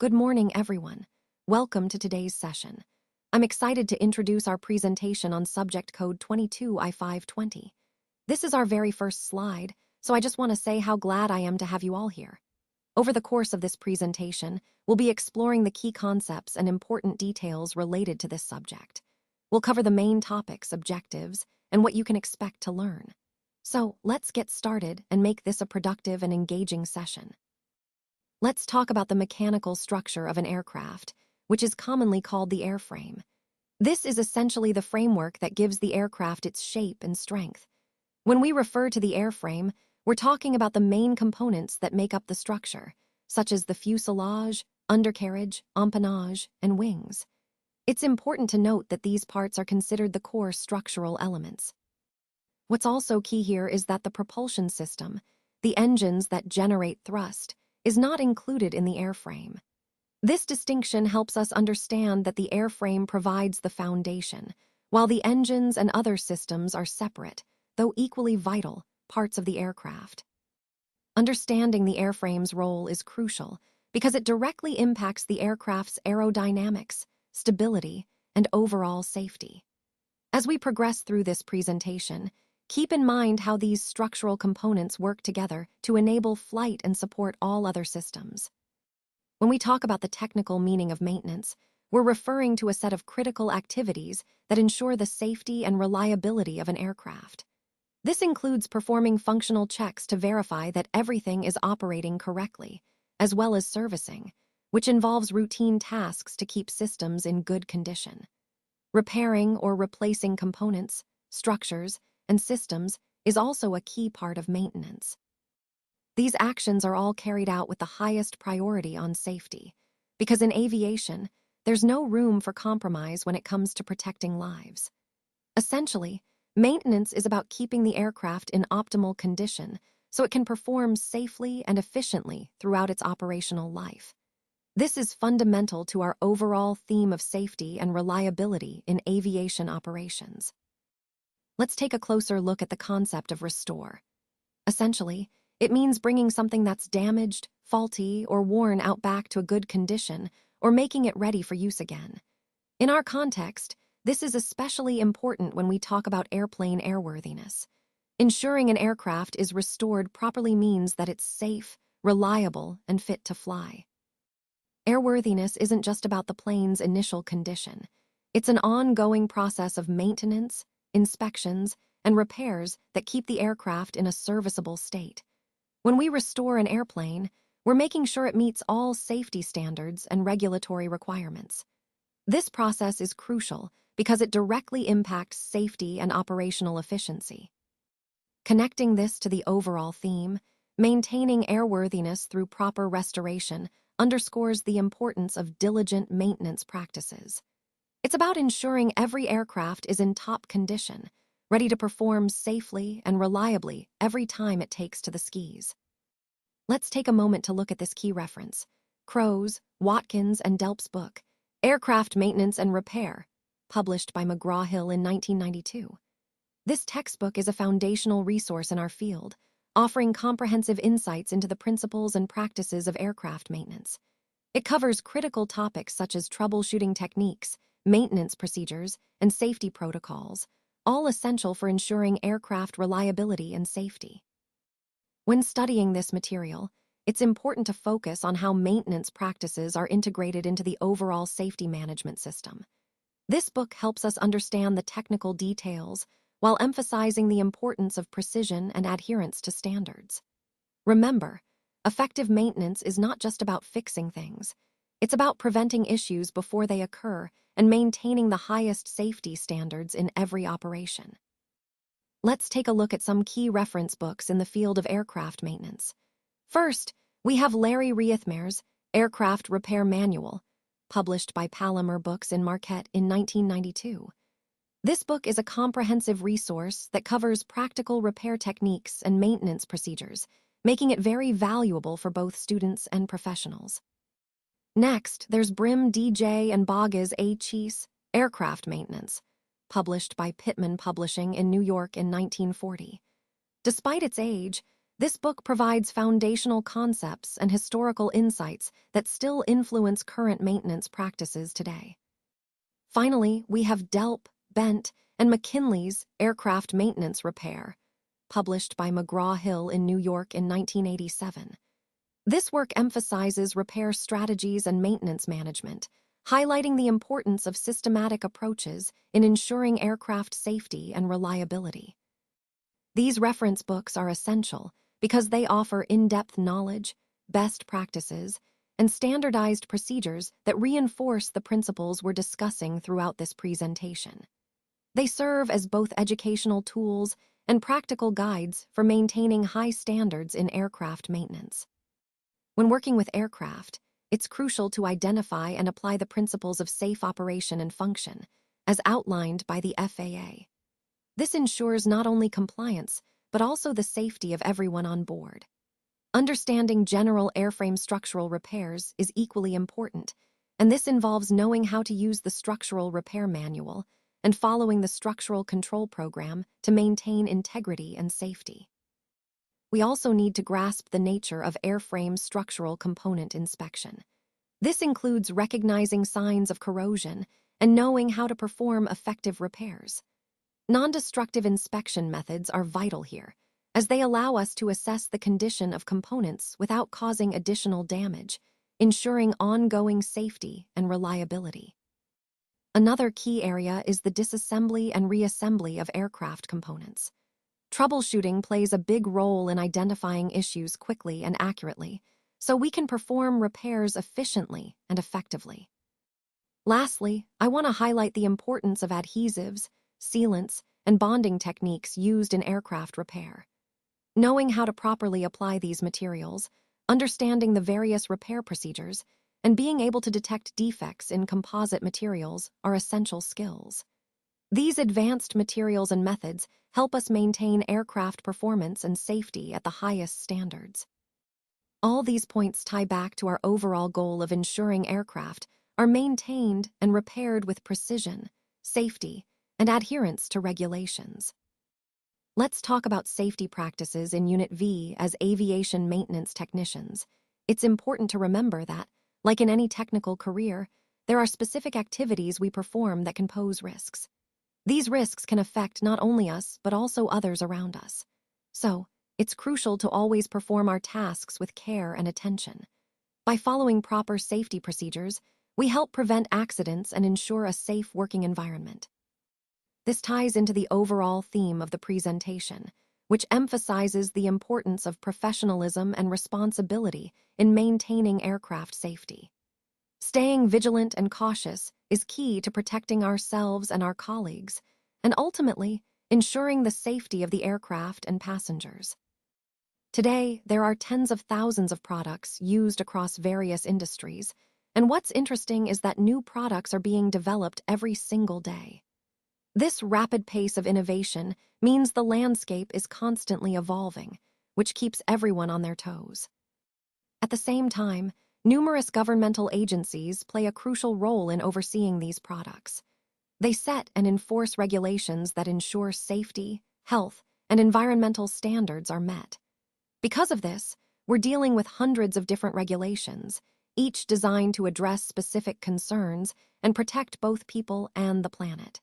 Good morning, everyone. Welcome to today's session. I'm excited to introduce our presentation on subject code 22I520. This is our very first slide, so I just want to say how glad I am to have you all here. Over the course of this presentation, we'll be exploring the key concepts and important details related to this subject. We'll cover the main topics, objectives, and what you can expect to learn. So let's get started and make this a productive and engaging session. Let's talk about the mechanical structure of an aircraft, which is commonly called the airframe. This is essentially the framework that gives the aircraft its shape and strength. When we refer to the airframe, we're talking about the main components that make up the structure, such as the fuselage, undercarriage, empennage, and wings. It's important to note that these parts are considered the core structural elements. What's also key here is that the propulsion system, the engines that generate thrust, is not included in the airframe. This distinction helps us understand that the airframe provides the foundation, while the engines and other systems are separate, though equally vital, parts of the aircraft. Understanding the airframe's role is crucial because it directly impacts the aircraft's aerodynamics, stability, and overall safety. As we progress through this presentation, keep in mind how these structural components work together to enable flight and support all other systems. When we talk about the technical meaning of maintenance, we're referring to a set of critical activities that ensure the safety and reliability of an aircraft. This includes performing functional checks to verify that everything is operating correctly, as well as servicing, which involves routine tasks to keep systems in good condition. Repairing or replacing components, structures, and systems is also a key part of maintenance. These actions are all carried out with the highest priority on safety, because in aviation, there's no room for compromise when it comes to protecting lives. Essentially, maintenance is about keeping the aircraft in optimal condition so it can perform safely and efficiently throughout its operational life. This is fundamental to our overall theme of safety and reliability in aviation operations. Let's take a closer look at the concept of restore. Essentially, it means bringing something that's damaged, faulty, or worn out back to a good condition, or making it ready for use again. In our context, this is especially important when we talk about airplane airworthiness. Ensuring an aircraft is restored properly means that it's safe, reliable, and fit to fly. Airworthiness isn't just about the plane's initial condition. It's an ongoing process of maintenance, inspections, and repairs that keep the aircraft in a serviceable state. When we restore an airplane, we're making sure it meets all safety standards and regulatory requirements. This process is crucial because it directly impacts safety and operational efficiency. Connecting this to the overall theme, maintaining airworthiness through proper restoration underscores the importance of diligent maintenance practices. It's about ensuring every aircraft is in top condition, ready to perform safely and reliably every time it takes to the skis. Let's take a moment to look at this key reference, Crow's, Watkins, and Delp's book, Aircraft Maintenance and Repair, published by McGraw-Hill in 1992. This textbook is a foundational resource in our field, offering comprehensive insights into the principles and practices of aircraft maintenance. It covers critical topics such as troubleshooting techniques, maintenance procedures, and safety protocols, all essential for ensuring aircraft reliability and safety. When studying this material, it's important to focus on how maintenance practices are integrated into the overall safety management system. This book helps us understand the technical details while emphasizing the importance of precision and adherence to standards. Remember, effective maintenance is not just about fixing things. It's about preventing issues before they occur and maintaining the highest safety standards in every operation. Let's take a look at some key reference books in the field of aircraft maintenance. First, we have Larry Riethmere's Aircraft Repair Manual, published by Palomar Books in Marquette in 1992. This book is a comprehensive resource that covers practical repair techniques and maintenance procedures, making it very valuable for both students and professionals. Next, there's Brim D.J. and Boggs A. Cheese, Aircraft Maintenance, published by Pittman Publishing in New York in 1940. Despite its age, This book provides foundational concepts and historical insights that still influence current maintenance practices today. Finally, we have Delp, Bent, and McKinley's Aircraft Maintenance Repair, published by McGraw-Hill in New York in 1987. This work emphasizes repair strategies and maintenance management, highlighting the importance of systematic approaches in ensuring aircraft safety and reliability. These reference books are essential because they offer in-depth knowledge, best practices, and standardized procedures that reinforce the principles we're discussing throughout this presentation. They serve as both educational tools and practical guides for maintaining high standards in aircraft maintenance. When working with aircraft, it's crucial to identify and apply the principles of safe operation and function, as outlined by the FAA. This ensures not only compliance, but also the safety of everyone on board. Understanding general airframe structural repairs is equally important, and this involves knowing how to use the structural repair manual and following the structural control program to maintain integrity and safety. We also need to grasp the nature of airframe structural component inspection. This includes recognizing signs of corrosion and knowing how to perform effective repairs. Non-destructive inspection methods are vital here, as they allow us to assess the condition of components without causing additional damage, ensuring ongoing safety and reliability. Another key area is the disassembly and reassembly of aircraft components. Troubleshooting plays a big role in identifying issues quickly and accurately, so we can perform repairs efficiently and effectively. Lastly, I want to highlight the importance of adhesives, sealants, and bonding techniques used in aircraft repair. Knowing how to properly apply these materials, understanding the various repair procedures, and being able to detect defects in composite materials are essential skills. These advanced materials and methods help us maintain aircraft performance and safety at the highest standards. All these points tie back to our overall goal of ensuring aircraft are maintained and repaired with precision, safety, and adherence to regulations. Let's talk about safety practices in Unit V as aviation maintenance technicians. It's important to remember that, like in any technical career, there are specific activities we perform that can pose risks. These risks can affect not only us, but also others around us. So, it's crucial to always perform our tasks with care and attention. By following proper safety procedures, we help prevent accidents and ensure a safe working environment. This ties into the overall theme of the presentation, which emphasizes the importance of professionalism and responsibility in maintaining aircraft safety. Staying vigilant and cautious is key to protecting ourselves and our colleagues, and ultimately, ensuring the safety of the aircraft and passengers. Today, there are tens of thousands of products used across various industries, and what's interesting is that new products are being developed every single day. This rapid pace of innovation means the landscape is constantly evolving, which keeps everyone on their toes. At the same time, numerous governmental agencies play a crucial role in overseeing these products. They set and enforce regulations that ensure safety, health, and environmental standards are met. Because of this, we're dealing with hundreds of different regulations, each designed to address specific concerns and protect both people and the planet.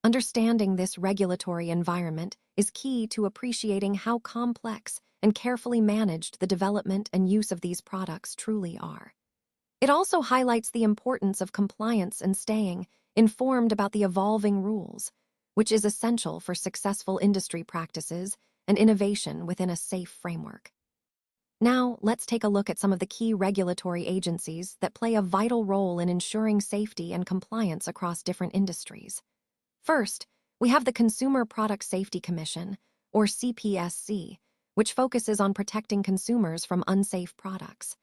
Understanding this regulatory environment is key to appreciating how complex and carefully managed the development and use of these products truly are. It also highlights the importance of compliance and staying informed about the evolving rules, which is essential for successful industry practices and innovation within a safe framework. Now, let's take a look at some of the key regulatory agencies that play a vital role in ensuring safety and compliance across different industries. First, we have the Consumer Product Safety Commission, or CPSC, which focuses on protecting consumers from unsafe products.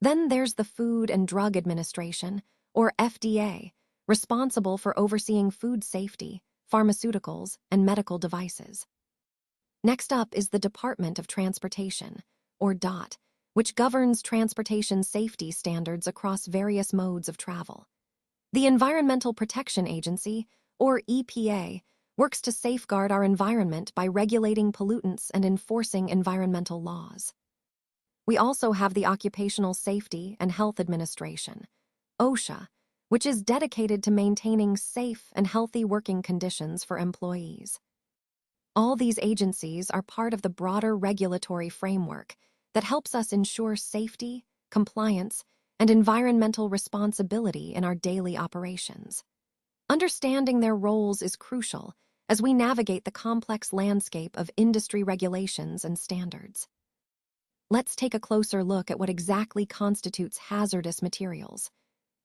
Then there's the Food and Drug Administration, or FDA, responsible for overseeing food safety, pharmaceuticals, and medical devices. Next up is the Department of Transportation, or DOT, which governs transportation safety standards across various modes of travel. The Environmental Protection Agency, or EPA, works to safeguard our environment by regulating pollutants and enforcing environmental laws. We also have the Occupational Safety and Health Administration, OSHA, which is dedicated to maintaining safe and healthy working conditions for employees. All these agencies are part of the broader regulatory framework that helps us ensure safety, compliance, and environmental responsibility in our daily operations. Understanding their roles is crucial as we navigate the complex landscape of industry regulations and standards. Let's take a closer look at what exactly constitutes hazardous materials.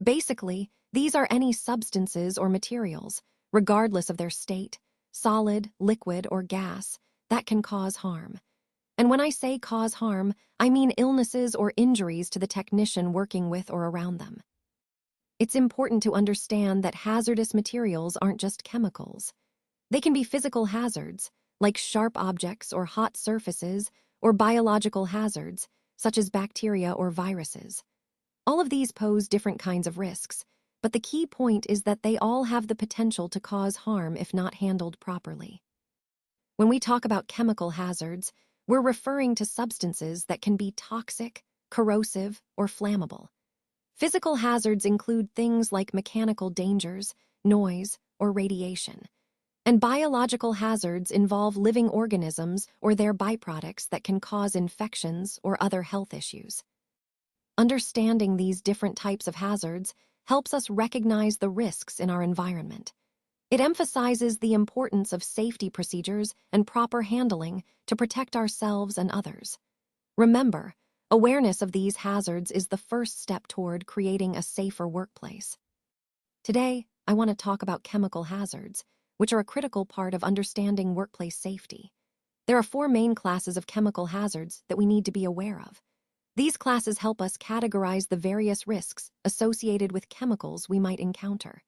Basically, these are any substances or materials, regardless of their state, solid, liquid, or gas, that can cause harm. And when I say cause harm, I mean illnesses or injuries to the technician working with or around them. It's important to understand that hazardous materials aren't just chemicals. They can be physical hazards, like sharp objects or hot surfaces, or biological hazards, such as bacteria or viruses. All of these pose different kinds of risks, but the key point is that they all have the potential to cause harm if not handled properly. When we talk about chemical hazards, we're referring to substances that can be toxic, corrosive, or flammable. Physical hazards include things like mechanical dangers, noise, or radiation. And biological hazards involve living organisms or their byproducts that can cause infections or other health issues. Understanding these different types of hazards helps us recognize the risks in our environment. It emphasizes the importance of safety procedures and proper handling to protect ourselves and others. Remember, awareness of these hazards is the first step toward creating a safer workplace. Today, I want to talk about chemical hazards, which are a critical part of understanding workplace safety. There are 4 main classes of chemical hazards that we need to be aware of. These classes help us categorize the various risks associated with chemicals we might encounter.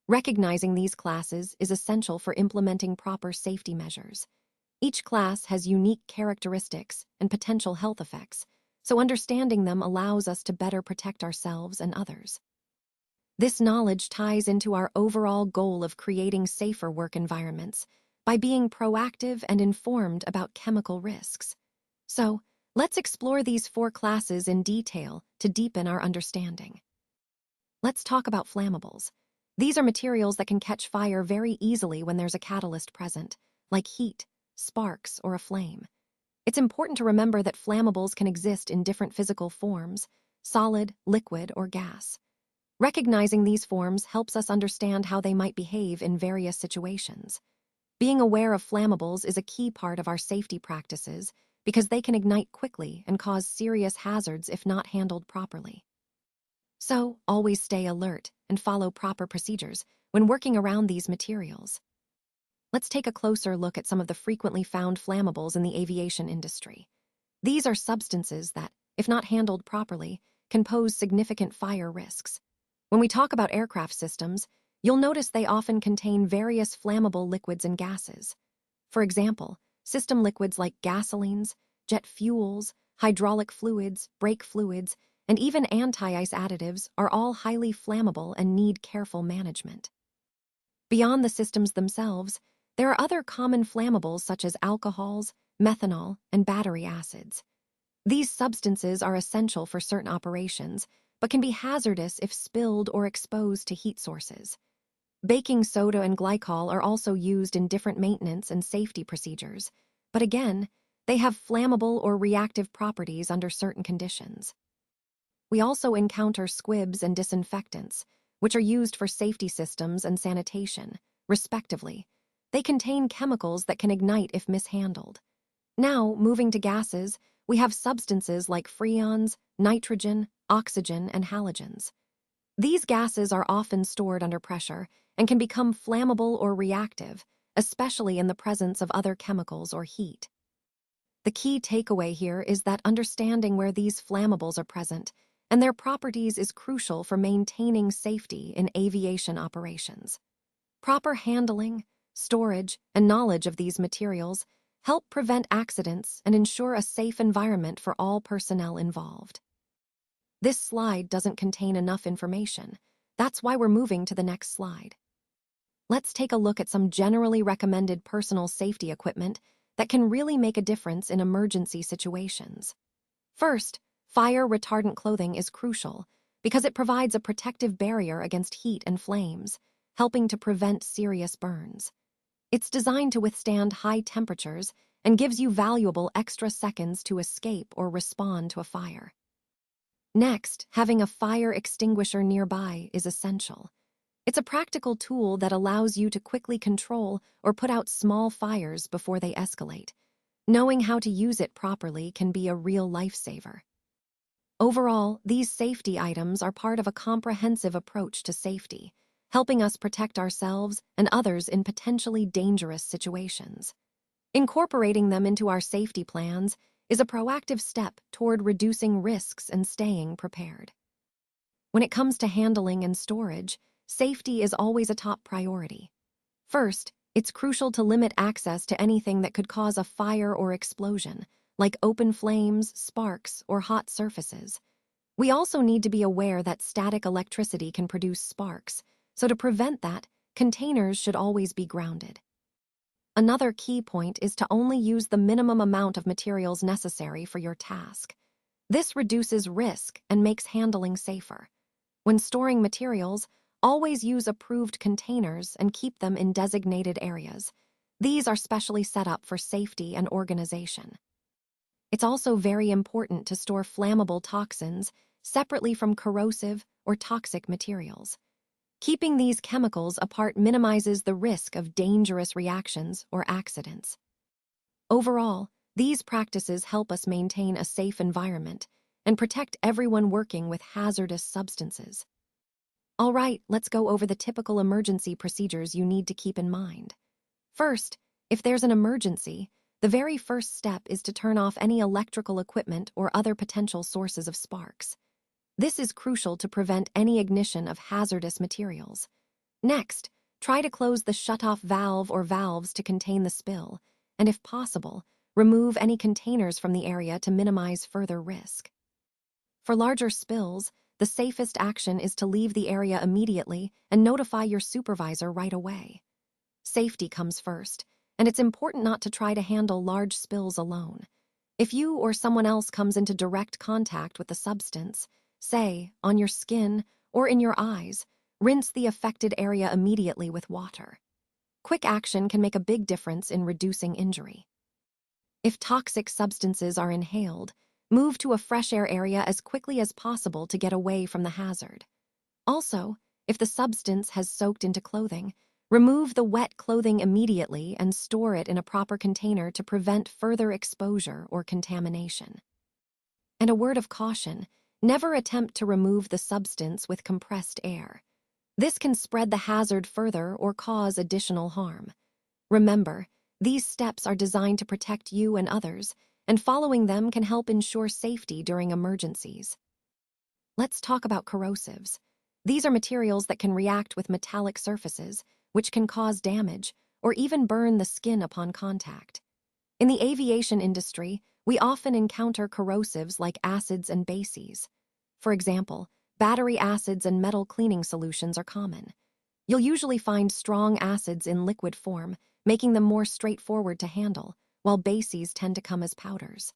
Recognizing these classes is essential for implementing proper safety measures. Each class has unique characteristics and potential health effects, so understanding them allows us to better protect ourselves and others. This knowledge ties into our overall goal of creating safer work environments by being proactive and informed about chemical risks. So, let's explore these 4 classes in detail to deepen our understanding. Let's talk about flammables. These are materials that can catch fire very easily when there's a catalyst present, like heat, sparks, or a flame. It's important to remember that flammables can exist in different physical forms, solid, liquid, or gas. Recognizing these forms helps us understand how they might behave in various situations. Being aware of flammables is a key part of our safety practices because they can ignite quickly and cause serious hazards if not handled properly. So, always stay alert and follow proper procedures when working around these materials. Let's take a closer look at some of the frequently found flammables in the aviation industry. These are substances that, if not handled properly, can pose significant fire risks. When we talk about aircraft systems, you'll notice they often contain various flammable liquids and gases. For example, system liquids like gasolines, jet fuels, hydraulic fluids, brake fluids, and even anti-ice additives are all highly flammable and need careful management. Beyond the systems themselves, there are other common flammables such as alcohols, methanol, and battery acids. These substances are essential for certain operations, but can be hazardous if spilled or exposed to heat sources. Baking soda and glycol are also used in different maintenance and safety procedures, but again, they have flammable or reactive properties under certain conditions. We also encounter squibs and disinfectants, which are used for safety systems and sanitation, respectively. They contain chemicals that can ignite if mishandled. Now, moving to gases, we have substances like freons, nitrogen, oxygen, and halogens. These gases are often stored under pressure and can become flammable or reactive, especially in the presence of other chemicals or heat. The key takeaway here is that understanding where these flammables are present and their properties is crucial for maintaining safety in aviation operations. Proper handling, storage, and knowledge of these materials help prevent accidents and ensure a safe environment for all personnel involved. This slide doesn't contain enough information. That's why we're moving to the next slide. let's take a look at some generally recommended personal safety equipment that can really make a difference in emergency situations. First, fire retardant clothing is crucial because it provides a protective barrier against heat and flames, helping to prevent serious burns. It's designed to withstand high temperatures and gives you valuable extra seconds to escape or respond to a fire. Next, having a fire extinguisher nearby is essential. It's a practical tool that allows you to quickly control or put out small fires before they escalate. Knowing how to use it properly can be a real lifesaver. Overall, these safety items are part of a comprehensive approach to safety, helping us protect ourselves and others in potentially dangerous situations. Incorporating them into our safety plans is a proactive step toward reducing risks and staying prepared. When it comes to handling and storage, safety is always a top priority. First, it's crucial to limit access to anything that could cause a fire or explosion, like open flames, sparks, or hot surfaces. We also need to be aware that static electricity can produce sparks, so to prevent that, containers should always be grounded. Another key point is to only use the minimum amount of materials necessary for your task. This reduces risk and makes handling safer. When storing materials, always use approved containers and keep them in designated areas. These are specially set up for safety and organization. It's also very important to store flammable toxins separately from corrosive or toxic materials. Keeping these chemicals apart minimizes the risk of dangerous reactions or accidents. Overall, these practices help us maintain a safe environment and protect everyone working with hazardous substances. All right, let's go over the typical emergency procedures you need to keep in mind. First, if there's an emergency, the very first step is to turn off any electrical equipment or other potential sources of sparks. This is crucial to prevent any ignition of hazardous materials. Next, try to close the shutoff valve or valves to contain the spill, and if possible, remove any containers from the area to minimize further risk. For larger spills, the safest action is to leave the area immediately and notify your supervisor right away. Safety comes first, and it's important not to try to handle large spills alone. If you or someone else comes into direct contact with the substance, say, on your skin or in your eyes, rinse the affected area immediately with water. Quick action can make a big difference in reducing injury. If toxic substances are inhaled, move to a fresh air area as quickly as possible to get away from the hazard. Also, if the substance has soaked into clothing, remove the wet clothing immediately and store it in a proper container to prevent further exposure or contamination. And a word of caution, never attempt to remove the substance with compressed air. This can spread the hazard further or cause additional harm. Remember, these steps are designed to protect you and others, and following them can help ensure safety during emergencies. Let's talk about corrosives. These are materials that can react with metallic surfaces, which can cause damage or even burn the skin upon contact. In the aviation industry, we often encounter corrosives like acids and bases. For example, battery acids and metal cleaning solutions are common. You'll usually find strong acids in liquid form, making them more straightforward to handle, while bases tend to come as powders.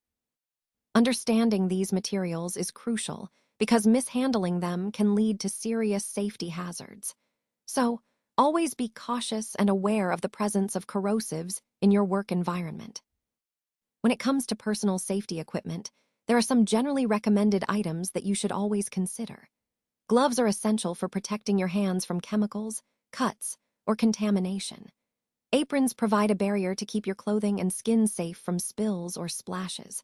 Understanding these materials is crucial because mishandling them can lead to serious safety hazards. So, always be cautious and aware of the presence of corrosives in your work environment. When it comes to personal safety equipment, there are some generally recommended items that you should always consider. Gloves are essential for protecting your hands from chemicals, cuts, or contamination. Aprons provide a barrier to keep your clothing and skin safe from spills or splashes.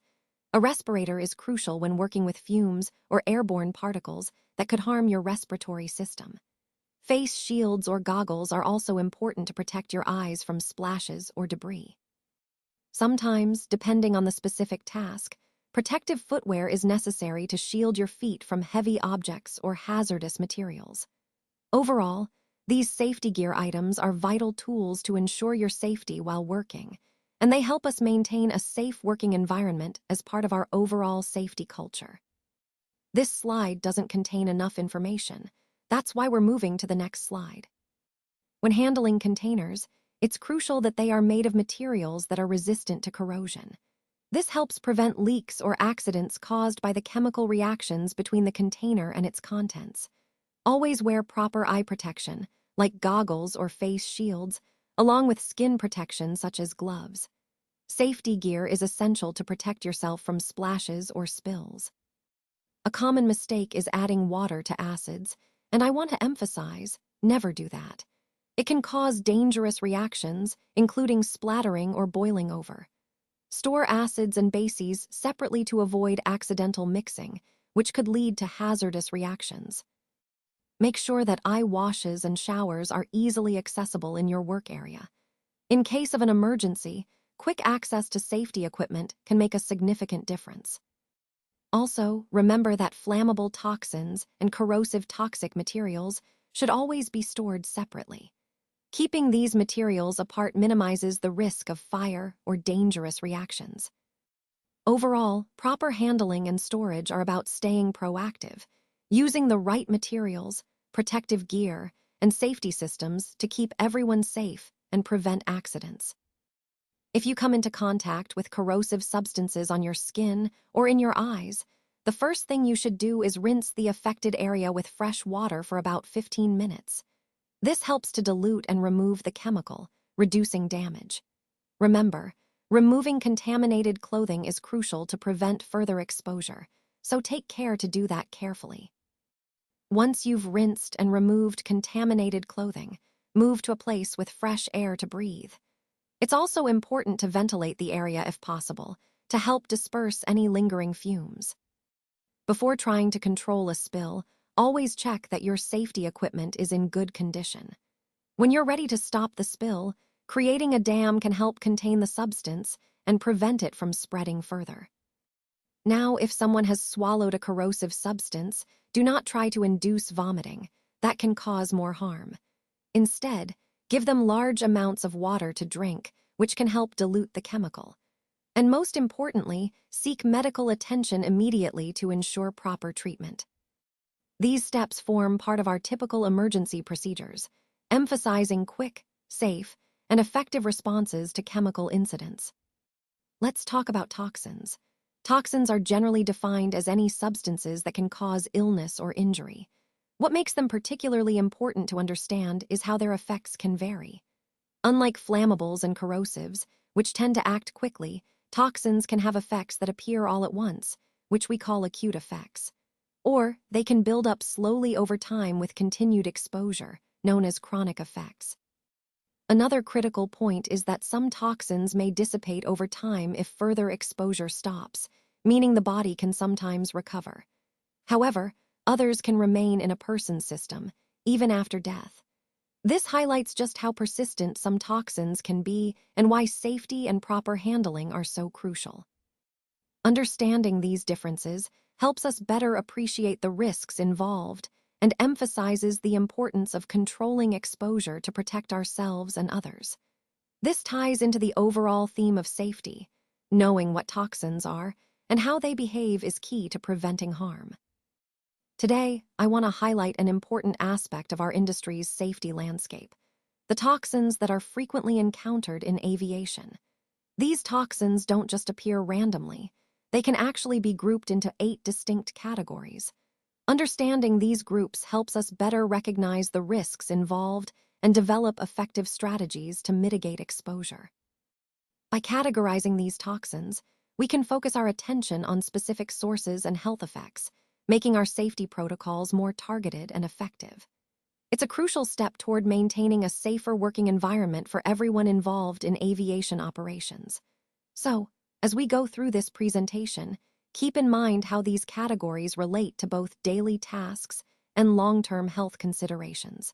A respirator is crucial when working with fumes or airborne particles that could harm your respiratory system. Face shields or goggles are also important to protect your eyes from splashes or debris. Sometimes, depending on the specific task, protective footwear is necessary to shield your feet from heavy objects or hazardous materials. Overall, these safety gear items are vital tools to ensure your safety while working, and they help us maintain a safe working environment as part of our overall safety culture. This slide doesn't contain enough information. That's why we're moving to the next slide. When handling containers, it's crucial that they are made of materials that are resistant to corrosion. This helps prevent leaks or accidents caused by the chemical reactions between the container and its contents. Always wear proper eye protection, like goggles or face shields, along with skin protection such as gloves. Safety gear is essential to protect yourself from splashes or spills. A common mistake is adding water to acids, and I want to emphasize, never do that. It can cause dangerous reactions, including splattering or boiling over. Store acids and bases separately to avoid accidental mixing, which could lead to hazardous reactions. Make sure that eye washes and showers are easily accessible in your work area. In case of an emergency, quick access to safety equipment can make a significant difference. Also, remember that flammable toxins and corrosive toxic materials should always be stored separately. Keeping these materials apart minimizes the risk of fire or dangerous reactions. Overall, proper handling and storage are about staying proactive, using the right materials, protective gear, and safety systems to keep everyone safe and prevent accidents. If you come into contact with corrosive substances on your skin or in your eyes, the first thing you should do is rinse the affected area with fresh water for about 15 minutes. This helps to dilute and remove the chemical, reducing damage. Remember, removing contaminated clothing is crucial to prevent further exposure, so take care to do that carefully. Once you've rinsed and removed contaminated clothing, move to a place with fresh air to breathe. It's also important to ventilate the area if possible, to help disperse any lingering fumes. Before trying to control a spill, always check that your safety equipment is in good condition. When you're ready to stop the spill, creating a dam can help contain the substance and prevent it from spreading further. Now, if someone has swallowed a corrosive substance, do not try to induce vomiting. That can cause more harm. Instead, give them large amounts of water to drink, which can help dilute the chemical. And most importantly, seek medical attention immediately to ensure proper treatment. These steps form part of our typical emergency procedures, emphasizing quick, safe, and effective responses to chemical incidents. Let's talk about toxins. Toxins are generally defined as any substances that can cause illness or injury. What makes them particularly important to understand is how their effects can vary. Unlike flammables and corrosives, which tend to act quickly, toxins can have effects that appear all at once, which we call acute effects. Or they can build up slowly over time with continued exposure, known as chronic effects. Another critical point is that some toxins may dissipate over time if further exposure stops, meaning the body can sometimes recover. However, others can remain in a person's system, even after death. This highlights just how persistent some toxins can be and why safety and proper handling are so crucial. Understanding these differences helps us better appreciate the risks involved and emphasizes the importance of controlling exposure to protect ourselves and others. This ties into the overall theme of safety. Knowing what toxins are and how they behave is key to preventing harm. Today, I want to highlight an important aspect of our industry's safety landscape: the toxins that are frequently encountered in aviation. These toxins don't just appear randomly. They can actually be grouped into 8 distinct categories. Understanding these groups helps us better recognize the risks involved and develop effective strategies to mitigate exposure. By categorizing these toxins, we can focus our attention on specific sources and health effects, making our safety protocols more targeted and effective. It's a crucial step toward maintaining a safer working environment for everyone involved in aviation operations. So, as we go through this presentation, keep in mind how these categories relate to both daily tasks and long-term health considerations.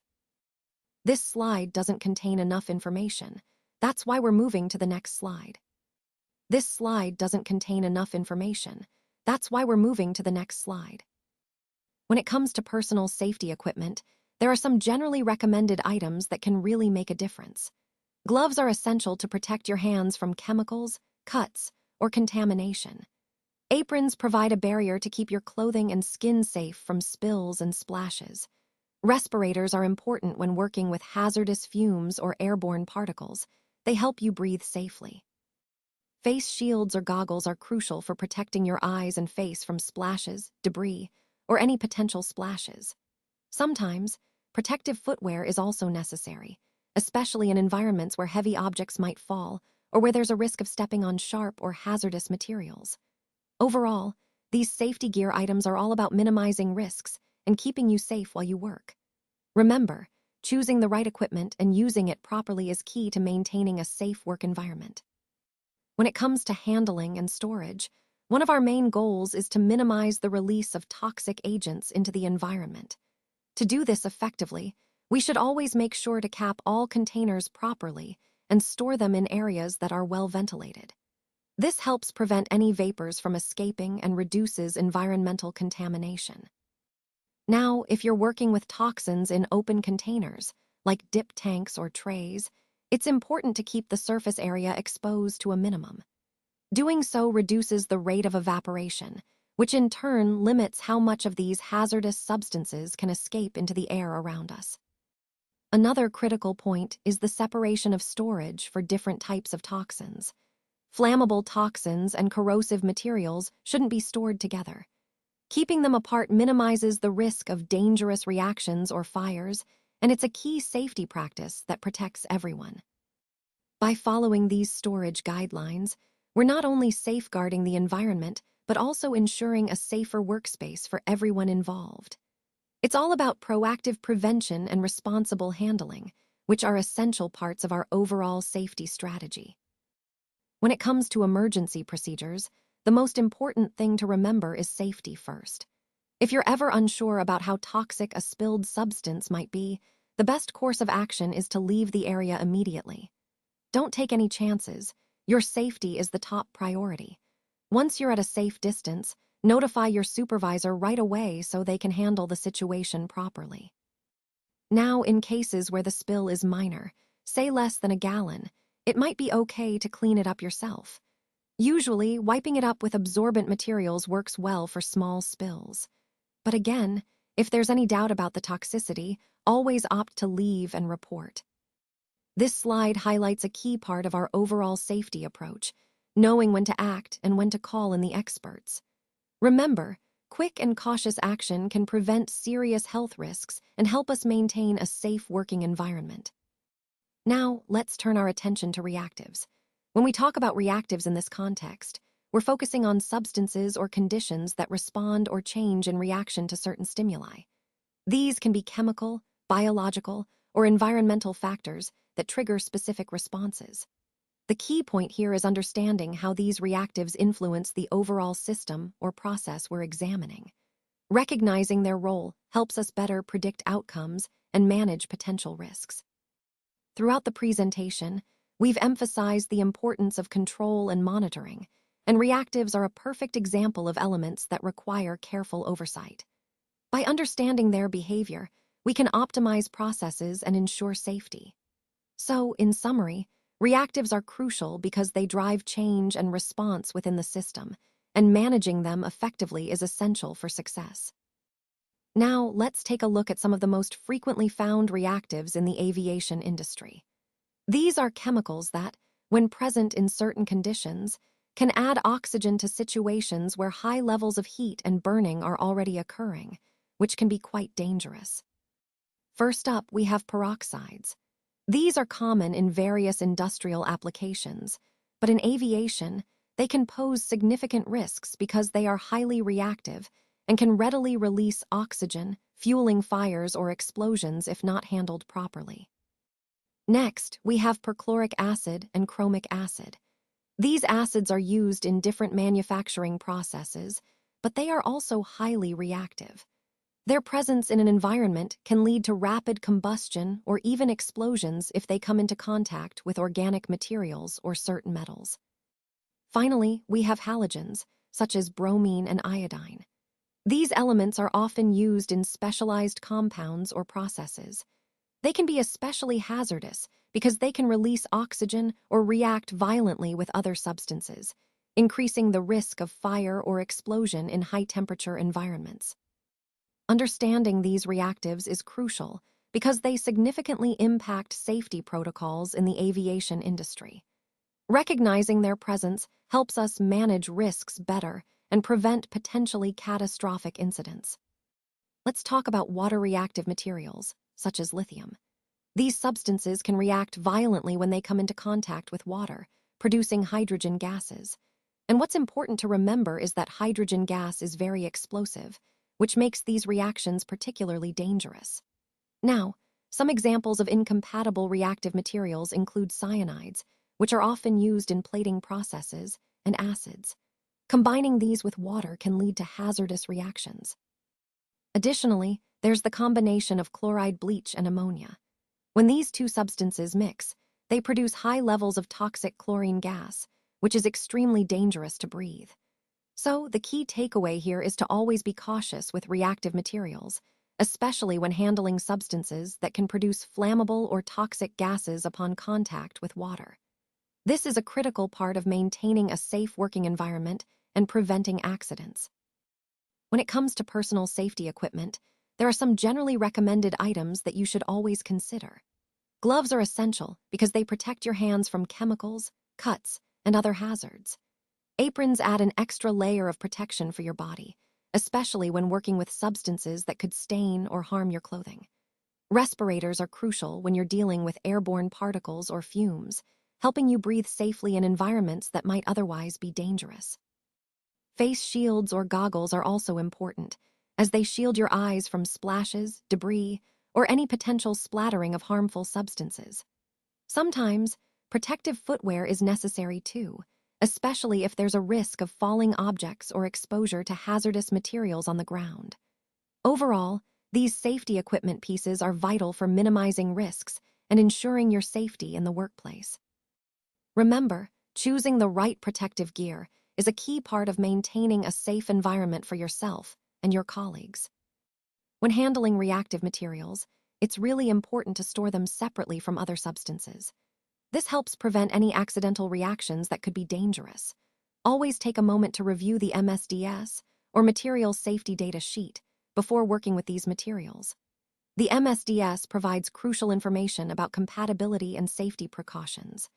This slide doesn't contain enough information. That's why we're moving to the next slide. This slide doesn't contain enough information. That's why we're moving to the next slide. When it comes to personal safety equipment, there are some generally recommended items that can really make a difference. Gloves are essential to protect your hands from chemicals, cuts, or contamination. Aprons provide a barrier to keep your clothing and skin safe from spills and splashes. Respirators are important when working with hazardous fumes or airborne particles. They help you breathe safely. Face shields or goggles are crucial for protecting your eyes and face from splashes, debris, or any potential splashes. Sometimes, protective footwear is also necessary, especially in environments where heavy objects might fall or where there's a risk of stepping on sharp or hazardous materials. Overall, these safety gear items are all about minimizing risks and keeping you safe while you work. Remember, choosing the right equipment and using it properly is key to maintaining a safe work environment. When it comes to handling and storage, one of our main goals is to minimize the release of toxic agents into the environment. To do this effectively, we should always make sure to cap all containers properly and store them in areas that are well ventilated. This helps prevent any vapors from escaping and reduces environmental contamination. Now, if you're working with toxins in open containers, like dip tanks or trays, it's important to keep the surface area exposed to a minimum. Doing so reduces the rate of evaporation, which in turn limits how much of these hazardous substances can escape into the air around us. Another critical point is the separation of storage for different types of toxins. Flammable toxins and corrosive materials shouldn't be stored together. Keeping them apart minimizes the risk of dangerous reactions or fires, and it's a key safety practice that protects everyone. By following these storage guidelines, we're not only safeguarding the environment, but also ensuring a safer workspace for everyone involved. It's all about proactive prevention and responsible handling, which are essential parts of our overall safety strategy. When it comes to emergency procedures, the most important thing to remember is safety first. If you're ever unsure about how toxic a spilled substance might be, the best course of action is to leave the area immediately. Don't take any chances. Your safety is the top priority. Once you're at a safe distance, notify your supervisor right away so they can handle the situation properly. Now, in cases where the spill is minor, say less than a gallon, it might be okay to clean it up yourself. Usually, wiping it up with absorbent materials works well for small spills. But again, if there's any doubt about the toxicity, always opt to leave and report. This slide highlights a key part of our overall safety approach, knowing when to act and when to call in the experts. Remember, quick and cautious action can prevent serious health risks and help us maintain a safe working environment. Now, let's turn our attention to reactives. When we talk about reactives in this context, we're focusing on substances or conditions that respond or change in reaction to certain stimuli. These can be chemical, biological, or environmental factors that trigger specific responses. The key point here is understanding how these reactives influence the overall system or process we're examining. Recognizing their role helps us better predict outcomes and manage potential risks. Throughout the presentation, we've emphasized the importance of control and monitoring, and reactives are a perfect example of elements that require careful oversight. By understanding their behavior, we can optimize processes and ensure safety. So, in summary, reactives are crucial because they drive change and response within the system, and managing them effectively is essential for success. Now, let's take a look at some of the most frequently found reactives in the aviation industry. These are chemicals that, when present in certain conditions, can add oxygen to situations where high levels of heat and burning are already occurring, which can be quite dangerous. First up, we have peroxides. These are common in various industrial applications, but in aviation, they can pose significant risks because they are highly reactive and can readily release oxygen, fueling fires or explosions if not handled properly. Next, we have perchloric acid and chromic acid. These acids are used in different manufacturing processes, but they are also highly reactive. Their presence in an environment can lead to rapid combustion or even explosions if they come into contact with organic materials or certain metals. Finally, we have halogens, such as bromine and iodine. These elements are often used in specialized compounds or processes. They can be especially hazardous because they can release oxygen or react violently with other substances, increasing the risk of fire or explosion in high-temperature environments. Understanding these reactives is crucial because they significantly impact safety protocols in the aviation industry. Recognizing their presence helps us manage risks better and prevent potentially catastrophic incidents. Let's talk about water-reactive materials, such as lithium. These substances can react violently when they come into contact with water, producing hydrogen gases. And what's important to remember is that hydrogen gas is very explosive, which makes these reactions particularly dangerous. Now, some examples of incompatible reactive materials include cyanides, which are often used in plating processes, and acids. Combining these with water can lead to hazardous reactions. Additionally, there's the combination of chloride bleach and ammonia. When these two substances mix, they produce high levels of toxic chlorine gas, which is extremely dangerous to breathe. So, the key takeaway here is to always be cautious with reactive materials, especially when handling substances that can produce flammable or toxic gases upon contact with water. This is a critical part of maintaining a safe working environment and preventing accidents. When it comes to personal safety equipment, there are some generally recommended items that you should always consider. Gloves are essential because they protect your hands from chemicals, cuts, and other hazards. Aprons add an extra layer of protection for your body, especially when working with substances that could stain or harm your clothing. Respirators are crucial when you're dealing with airborne particles or fumes, helping you breathe safely in environments that might otherwise be dangerous. Face shields or goggles are also important, as they shield your eyes from splashes, debris, or any potential splattering of harmful substances. Sometimes, protective footwear is necessary too, especially if there's a risk of falling objects or exposure to hazardous materials on the ground. Overall, these safety equipment pieces are vital for minimizing risks and ensuring your safety in the workplace. Remember, choosing the right protective gear is a key part of maintaining a safe environment for yourself and your colleagues. When handling reactive materials, it's really important to store them separately from other substances. This helps prevent any accidental reactions that could be dangerous. Always take a moment to review the MSDS or Material Safety Data Sheet before working with these materials. The MSDS provides crucial information about compatibility and safety precautions.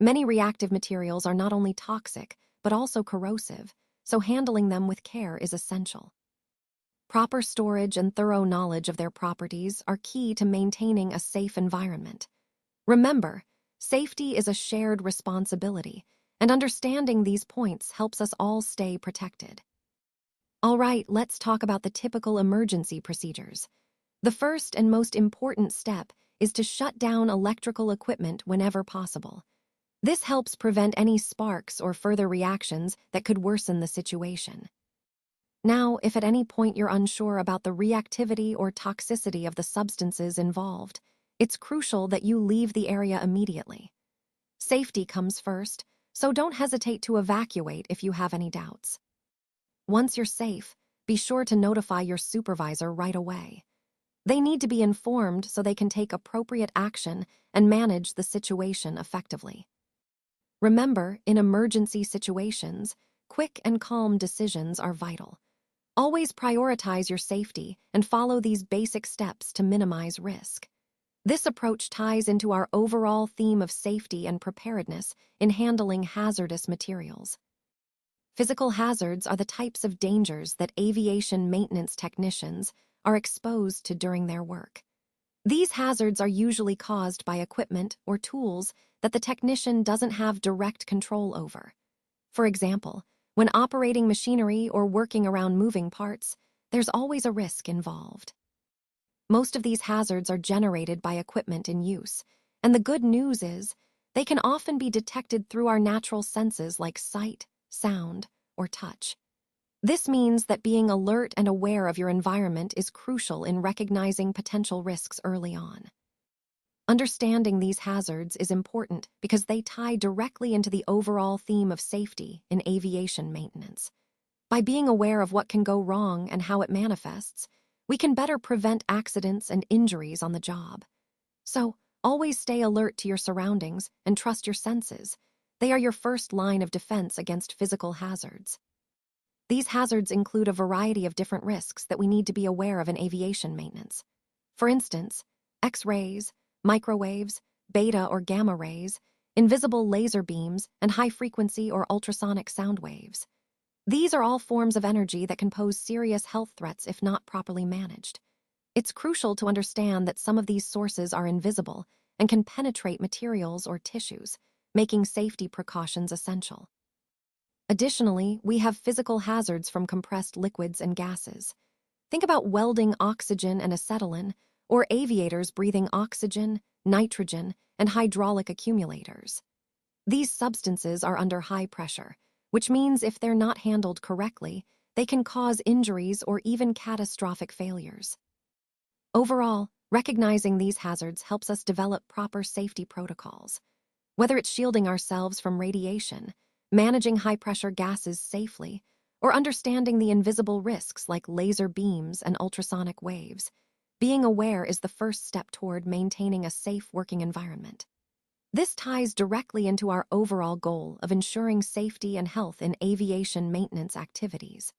Many reactive materials are not only toxic, but also corrosive, so handling them with care is essential. Proper storage and thorough knowledge of their properties are key to maintaining a safe environment. Remember, safety is a shared responsibility, and understanding these points helps us all stay protected. All right, let's talk about the typical emergency procedures. The first and most important step is to shut down electrical equipment whenever possible. This helps prevent any sparks or further reactions that could worsen the situation. Now, if at any point you're unsure about the reactivity or toxicity of the substances involved, it's crucial that you leave the area immediately. Safety comes first, so don't hesitate to evacuate if you have any doubts. Once you're safe, be sure to notify your supervisor right away. They need to be informed so they can take appropriate action and manage the situation effectively. Remember, in emergency situations, quick and calm decisions are vital. Always prioritize your safety and follow these basic steps to minimize risk. This approach ties into our overall theme of safety and preparedness in handling hazardous materials. Physical hazards are the types of dangers that aviation maintenance technicians are exposed to during their work. These hazards are usually caused by equipment or tools that the technician doesn't have direct control over. For example, when operating machinery or working around moving parts, there's always a risk involved. Most of these hazards are generated by equipment in use, and the good news is they can often be detected through our natural senses like sight, sound, or touch. This means that being alert and aware of your environment is crucial in recognizing potential risks early on. Understanding these hazards is important because they tie directly into the overall theme of safety in aviation maintenance. By being aware of what can go wrong and how it manifests, we can better prevent accidents and injuries on the job. So, always stay alert to your surroundings and trust your senses. They are your first line of defense against physical hazards. These hazards include a variety of different risks that we need to be aware of in aviation maintenance. For instance, X-rays, microwaves, beta or gamma rays, invisible laser beams, and high-frequency or ultrasonic sound waves. These are all forms of energy that can pose serious health threats if not properly managed. It's crucial to understand that some of these sources are invisible and can penetrate materials or tissues, making safety precautions essential. Additionally, we have physical hazards from compressed liquids and gases. Think about welding oxygen and acetylene, or aviators breathing oxygen, nitrogen, and hydraulic accumulators. These substances are under high pressure, which means if they're not handled correctly, they can cause injuries or even catastrophic failures. Overall, recognizing these hazards helps us develop proper safety protocols. Whether it's shielding ourselves from radiation, managing high-pressure gases safely, or understanding the invisible risks like laser beams and ultrasonic waves, being aware is the first step toward maintaining a safe working environment. This ties directly into our overall goal of ensuring safety and health in aviation maintenance activities.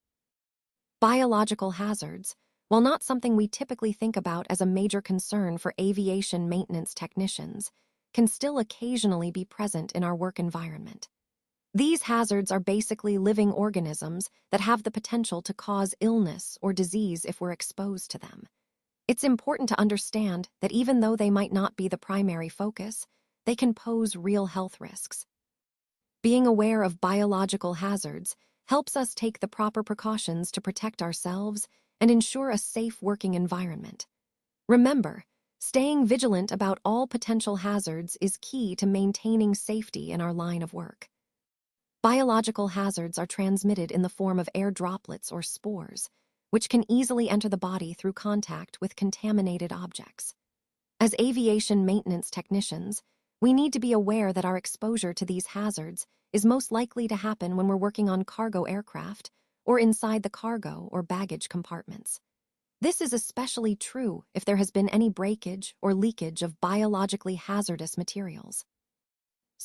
Biological hazards, while not something we typically think about as a major concern for aviation maintenance technicians, can still occasionally be present in our work environment. These hazards are basically living organisms that have the potential to cause illness or disease if we're exposed to them. It's important to understand that even though they might not be the primary focus, they can pose real health risks. Being aware of biological hazards helps us take the proper precautions to protect ourselves and ensure a safe working environment. Remember, staying vigilant about all potential hazards is key to maintaining safety in our line of work. Biological hazards are transmitted in the form of air droplets or spores, which can easily enter the body through contact with contaminated objects. As aviation maintenance technicians, we need to be aware that our exposure to these hazards is most likely to happen when we're working on cargo aircraft or inside the cargo or baggage compartments. This is especially true if there has been any breakage or leakage of biologically hazardous materials.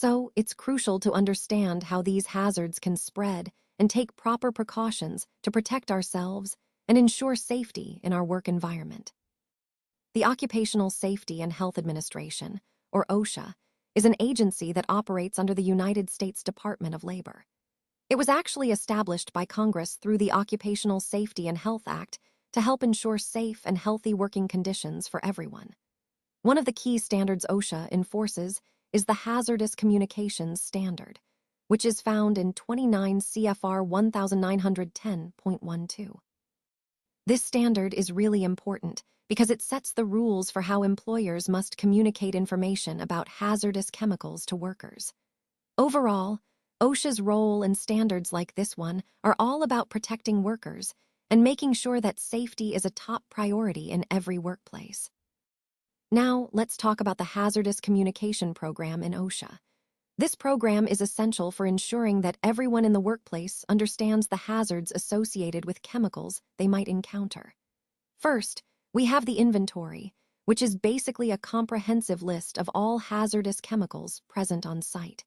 So, it's crucial to understand how these hazards can spread and take proper precautions to protect ourselves and ensure safety in our work environment. The Occupational Safety and Health Administration, or OSHA, is an agency that operates under the United States Department of Labor. It was actually established by Congress through the Occupational Safety and Health Act to help ensure safe and healthy working conditions for everyone. One of the key standards OSHA enforces is the Hazardous Communications Standard, which is found in 29 CFR 1910.12. This standard is really important because it sets the rules for how employers must communicate information about hazardous chemicals to workers. Overall, OSHA's role and standards like this one are all about protecting workers and making sure that safety is a top priority in every workplace. Now, let's talk about the Hazardous Communication Program in OSHA. This program is essential for ensuring that everyone in the workplace understands the hazards associated with chemicals they might encounter. First, we have the inventory, which is basically a comprehensive list of all hazardous chemicals present on site.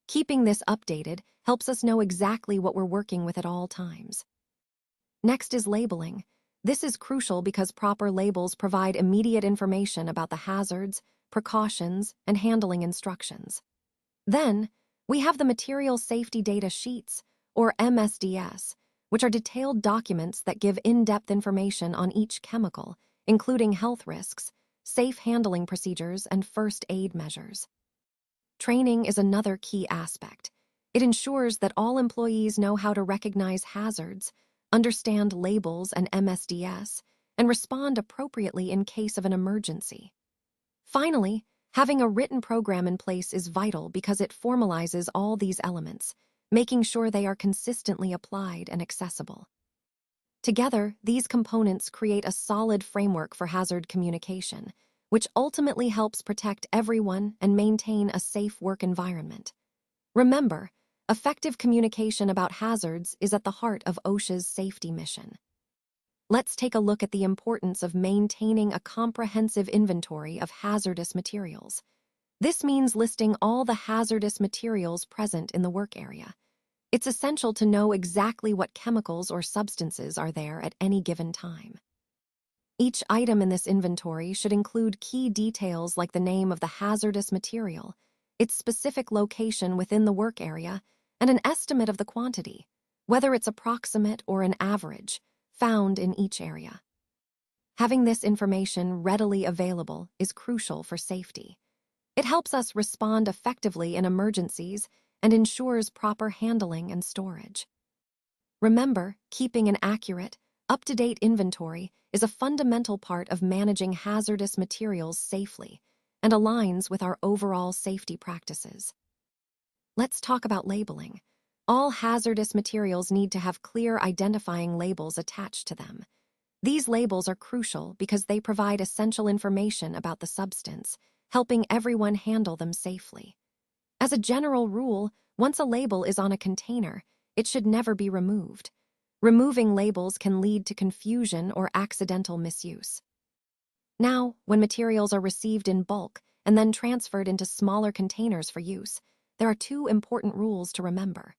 Keeping this updated helps us know exactly what we're working with at all times. Next is labeling. This is crucial because proper labels provide immediate information about the hazards, precautions, and handling instructions. Then, we have the Material Safety Data Sheets, or MSDS, which are detailed documents that give in-depth information on each chemical, including health risks, safe handling procedures, and first aid measures. Training is another key aspect. It ensures that all employees know how to recognize hazards, understand labels and MSDS, and respond appropriately in case of an emergency. Finally, having a written program in place is vital because it formalizes all these elements, making sure they are consistently applied and accessible. Together, these components create a solid framework for hazard communication, which ultimately helps protect everyone and maintain a safe work environment. Remember, effective communication about hazards is at the heart of OSHA's safety mission. Let's take a look at the importance of maintaining a comprehensive inventory of hazardous materials. This means listing all the hazardous materials present in the work area. It's essential to know exactly what chemicals or substances are there at any given time. Each item in this inventory should include key details like the name of the hazardous material, its specific location within the work area, and an estimate of the quantity, whether it's approximate or an average, found in each area. Having this information readily available is crucial for safety. It helps us respond effectively in emergencies and ensures proper handling and storage. Remember, keeping an accurate, up-to-date inventory is a fundamental part of managing hazardous materials safely and aligns with our overall safety practices. Let's talk about labeling. All hazardous materials need to have clear identifying labels attached to them. These labels are crucial because they provide essential information about the substance, helping everyone handle them safely. As a general rule, once a label is on a container, it should never be removed. Removing labels can lead to confusion or accidental misuse. Now, when materials are received in bulk and then transferred into smaller containers for use, there are two important rules to remember.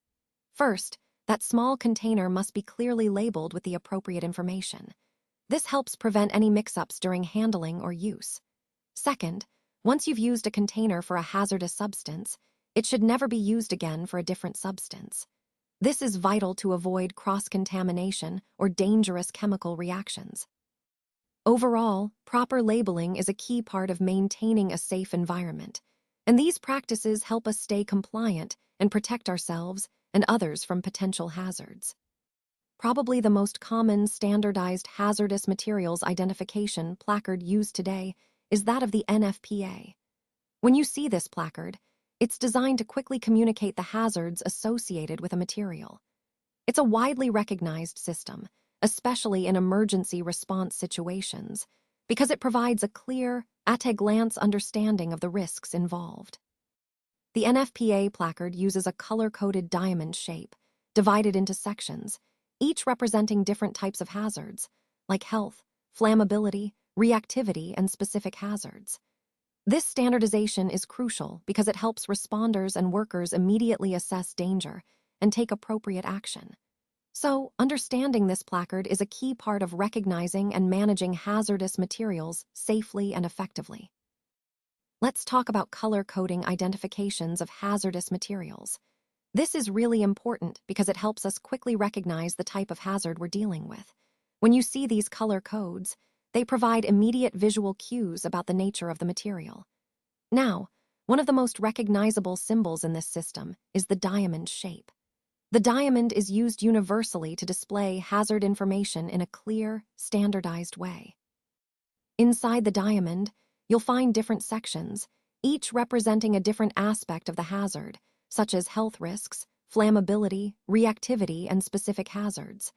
First, that small container must be clearly labeled with the appropriate information. This helps prevent any mix-ups during handling or use. Second, once you've used a container for a hazardous substance, it should never be used again for a different substance. This is vital to avoid cross-contamination or dangerous chemical reactions. Overall, proper labeling is a key part of maintaining a safe environment, and these practices help us stay compliant and protect ourselves and others from potential hazards. Probably the most common standardized hazardous materials identification placard used today is that of the NFPA. When you see this placard, it's designed to quickly communicate the hazards associated with a material. It's a widely recognized system, especially in emergency response situations, because it provides a clear, at-a-glance understanding of the risks involved. The NFPA placard uses a color-coded diamond shape, divided into sections, each representing different types of hazards, like health, flammability, reactivity, and specific hazards. This standardization is crucial because it helps responders and workers immediately assess danger and take appropriate action. So, understanding this placard is a key part of recognizing and managing hazardous materials safely and effectively. Let's talk about color coding identifications of hazardous materials. This is really important because it helps us quickly recognize the type of hazard we're dealing with. When you see these color codes, they provide immediate visual cues about the nature of the material. Now, one of the most recognizable symbols in this system is the diamond shape. The diamond is used universally to display hazard information in a clear, standardized way. Inside the diamond, you'll find different sections, each representing a different aspect of the hazard, such as health risks, flammability, reactivity, and specific hazards.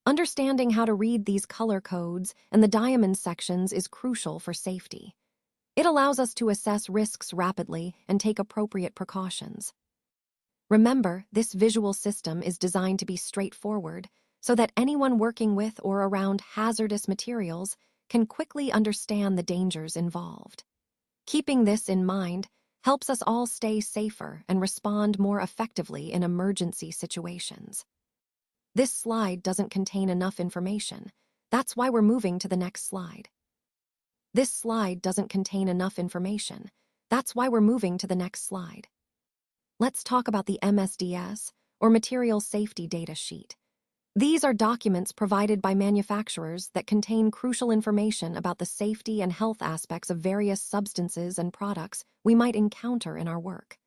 Understanding how to read these color codes and the diamond sections is crucial for safety. It allows us to assess risks rapidly and take appropriate precautions. Remember, this visual system is designed to be straightforward so that anyone working with or around hazardous materials can quickly understand the dangers involved. Keeping this in mind helps us all stay safer and respond more effectively in emergency situations. This slide doesn't contain enough information. That's why we're moving to the next slide. This slide doesn't contain enough information. That's why we're moving to the next slide. Let's talk about the MSDS, or Material Safety Data Sheet. These are documents provided by manufacturers that contain crucial information about the safety and health aspects of various substances and products we might encounter in our work.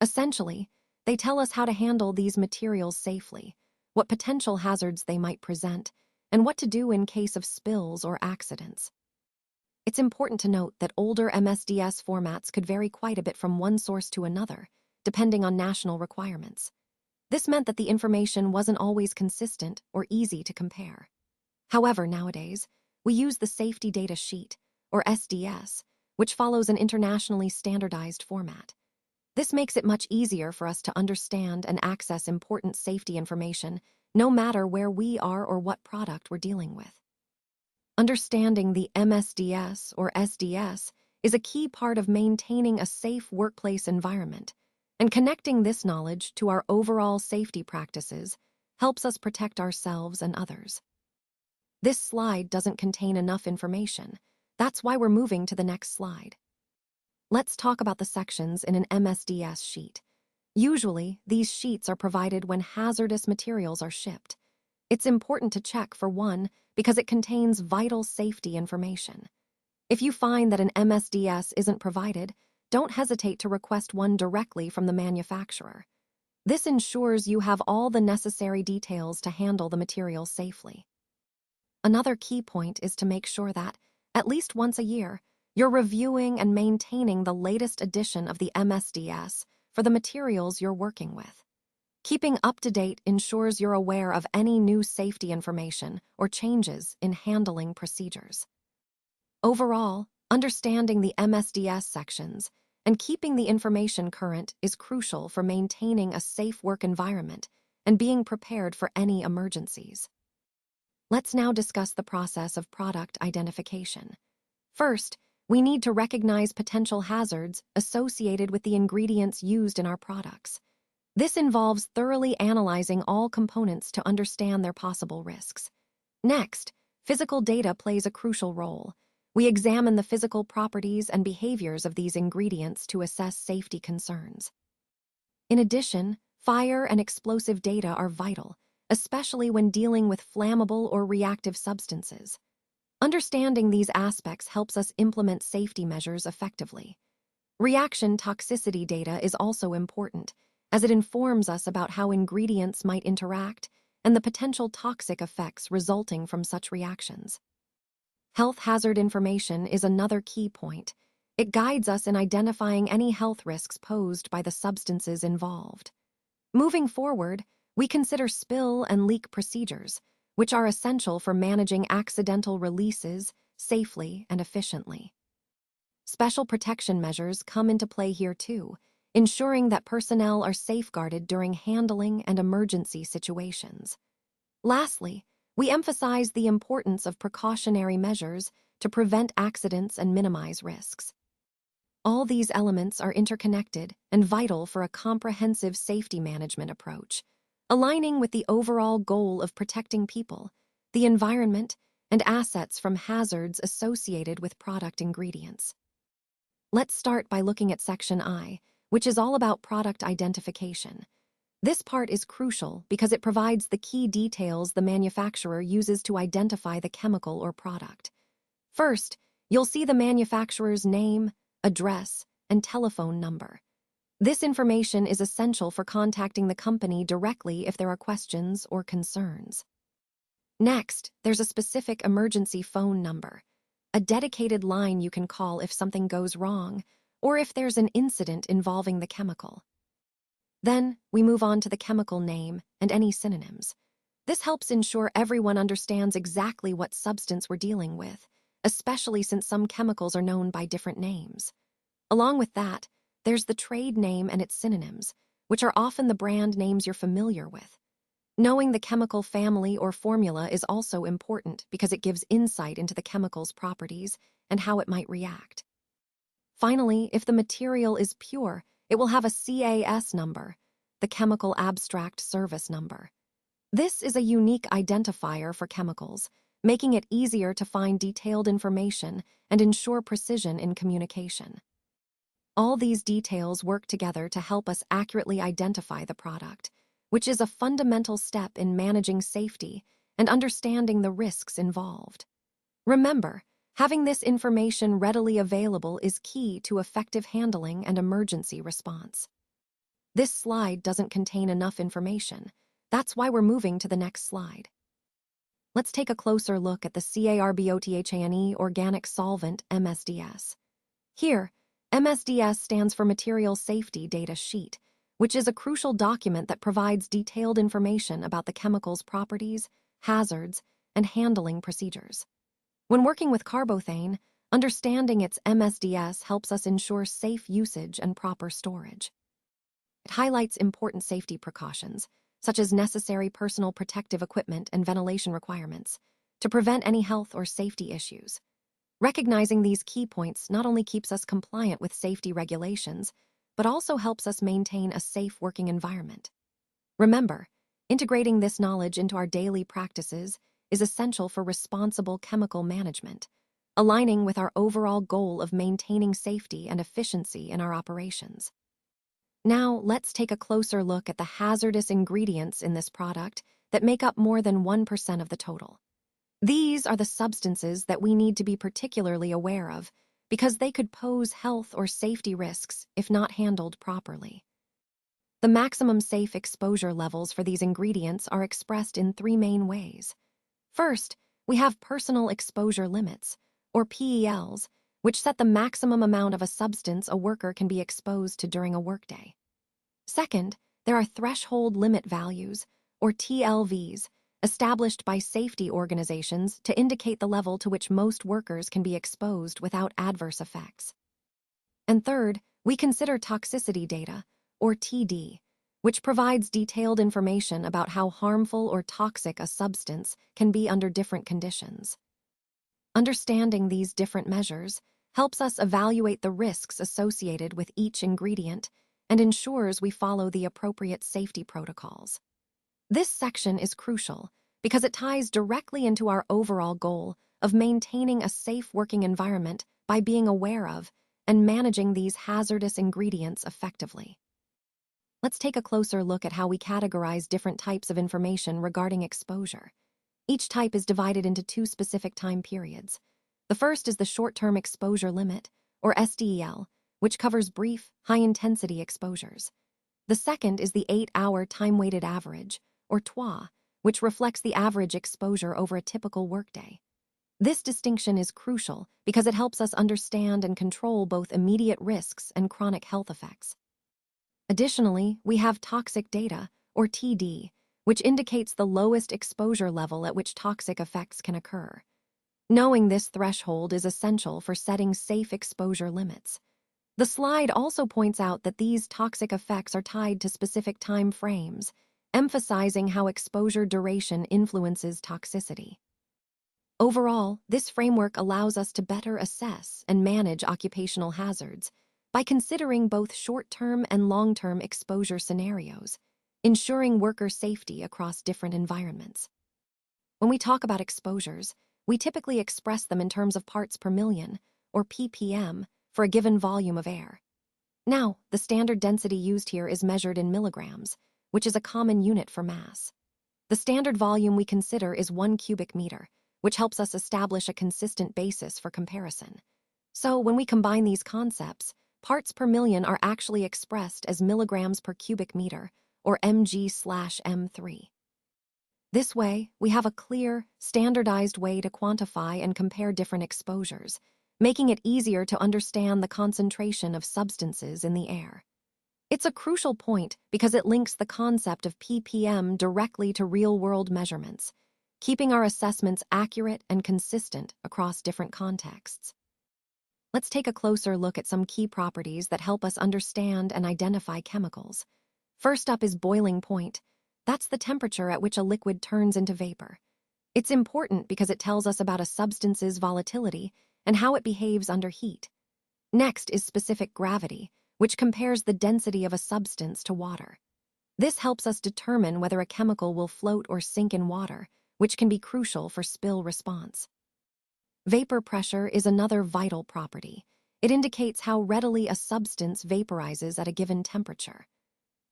Essentially, they tell us how to handle these materials safely, what potential hazards they might present, and what to do in case of spills or accidents. It's important to note that older MSDS formats could vary quite a bit from one source to another, depending on national requirements. This meant that the information wasn't always consistent or easy to compare. However, nowadays, we use the Safety Data Sheet, or SDS, which follows an internationally standardized format. This makes it much easier for us to understand and access important safety information, no matter where we are or what product we're dealing with. Understanding the MSDS or SDS is a key part of maintaining a safe workplace environment, And connecting this knowledge to our overall safety practices helps us protect ourselves and others. This slide doesn't contain enough information. That's why we're moving to the next slide. Let's talk about the sections in an MSDS sheet. Usually, these sheets are provided when hazardous materials are shipped. It's important to check for one because it contains vital safety information. If you find that an MSDS isn't provided, don't hesitate to request one directly from the manufacturer. This ensures you have all the necessary details to handle the material safely. Another key point is to make sure that, at least once a year, you're reviewing and maintaining the latest edition of the MSDS for the materials you're working with. Keeping up to date ensures you're aware of any new safety information or changes in handling procedures. Overall, understanding the MSDS sections and keeping the information current is crucial for maintaining a safe work environment and being prepared for any emergencies. Let's now discuss the process of product identification. First, we need to recognize potential hazards associated with the ingredients used in our products. This involves thoroughly analyzing all components to understand their possible risks. Next, physical data plays a crucial role. We examine the physical properties and behaviors of these ingredients to assess safety concerns. In addition, fire and explosive data are vital, especially when dealing with flammable or reactive substances. Understanding these aspects helps us implement safety measures effectively. Reaction toxicity data is also important, as it informs us about how ingredients might interact and the potential toxic effects resulting from such reactions. Health hazard information is another key point. It guides us in identifying any health risks posed by the substances involved. Moving forward, we consider spill and leak procedures, which are essential for managing accidental releases safely and efficiently. Special protection measures come into play here too, ensuring that personnel are safeguarded during handling and emergency situations. Lastly, we emphasize the importance of precautionary measures to prevent accidents and minimize risks. All these elements are interconnected and vital for a comprehensive safety management approach, aligning with the overall goal of protecting people, the environment, and assets from hazards associated with product ingredients. Let's start by looking at Section I, which is all about product identification. This part is crucial because it provides the key details the manufacturer uses to identify the chemical or product. First, you'll see the manufacturer's name, address, and telephone number. This information is essential for contacting the company directly if there are questions or concerns. Next, there's a specific emergency phone number, a dedicated line you can call if something goes wrong or if there's an incident involving the chemical. Then, we move on to the chemical name and any synonyms. This helps ensure everyone understands exactly what substance we're dealing with, especially since some chemicals are known by different names. Along with that, there's the trade name and its synonyms, which are often the brand names you're familiar with. Knowing the chemical family or formula is also important because it gives insight into the chemical's properties and how it might react. Finally, if the material is pure, it will have a CAS number, the Chemical Abstract Service Number. This is a unique identifier for chemicals, making it easier to find detailed information and ensure precision in communication. All these details work together to help us accurately identify the product, which is a fundamental step in managing safety and understanding the risks involved. Remember, having this information readily available is key to effective handling and emergency response. This slide doesn't contain enough information. That's why we're moving to the next slide. Let's take a closer look at the CARBOTHANE Organic Solvent MSDS. Here, MSDS stands for Material Safety Data Sheet, which is a crucial document that provides detailed information about the chemical's properties, hazards, and handling procedures. When working with carbothane, understanding its MSDS helps us ensure safe usage and proper storage. It highlights important safety precautions, such as necessary personal protective equipment and ventilation requirements, to prevent any health or safety issues. Recognizing these key points not only keeps us compliant with safety regulations, but also helps us maintain a safe working environment. Remember, integrating this knowledge into our daily practices is essential for responsible chemical management, aligning with our overall goal of maintaining safety and efficiency in our operations. Now, let's take a closer look at the hazardous ingredients in this product that make up more than 1% of the total. These are the substances that we need to be particularly aware of because they could pose health or safety risks if not handled properly. The maximum safe exposure levels for these ingredients are expressed in three main ways. First, we have personal exposure limits, or PELs, which set the maximum amount of a substance a worker can be exposed to during a workday. Second, there are threshold limit values, or TLVs, established by safety organizations to indicate the level to which most workers can be exposed without adverse effects. And third, we consider toxicity data, or TD, which provides detailed information about how harmful or toxic a substance can be under different conditions. Understanding these different measures helps us evaluate the risks associated with each ingredient and ensures we follow the appropriate safety protocols. This section is crucial because it ties directly into our overall goal of maintaining a safe working environment by being aware of and managing these hazardous ingredients effectively. Let's take a closer look at how we categorize different types of information regarding exposure. Each type is divided into two specific time periods. The first is the short-term exposure limit, or SDEL, which covers brief, high-intensity exposures. The second is the 8-hour time-weighted average, or TWA, which reflects the average exposure over a typical workday. This distinction is crucial because it helps us understand and control both immediate risks and chronic health effects. Additionally, we have toxic data, or TD, which indicates the lowest exposure level at which toxic effects can occur. Knowing this threshold is essential for setting safe exposure limits. The slide also points out that these toxic effects are tied to specific time frames, emphasizing how exposure duration influences toxicity. Overall, this framework allows us to better assess and manage occupational hazards by considering both short-term and long-term exposure scenarios, ensuring worker safety across different environments. When we talk about exposures, we typically express them in terms of parts per million, or ppm, for a given volume of air. Now, the standard density used here is measured in milligrams, which is a common unit for mass. The standard volume we consider is 1 cubic meter, which helps us establish a consistent basis for comparison. So, when we combine these concepts, parts per million are actually expressed as milligrams per cubic meter, or mg/m3. This way, we have a clear, standardized way to quantify and compare different exposures, making it easier to understand the concentration of substances in the air. It's a crucial point because it links the concept of ppm directly to real-world measurements, keeping our assessments accurate and consistent across different contexts. Let's take a closer look at some key properties that help us understand and identify chemicals. First up is boiling point. That's the temperature at which a liquid turns into vapor. It's important because it tells us about a substance's volatility and how it behaves under heat. Next is specific gravity, which compares the density of a substance to water. This helps us determine whether a chemical will float or sink in water, which can be crucial for spill response. Vapor pressure is another vital property. It indicates how readily a substance vaporizes at a given temperature.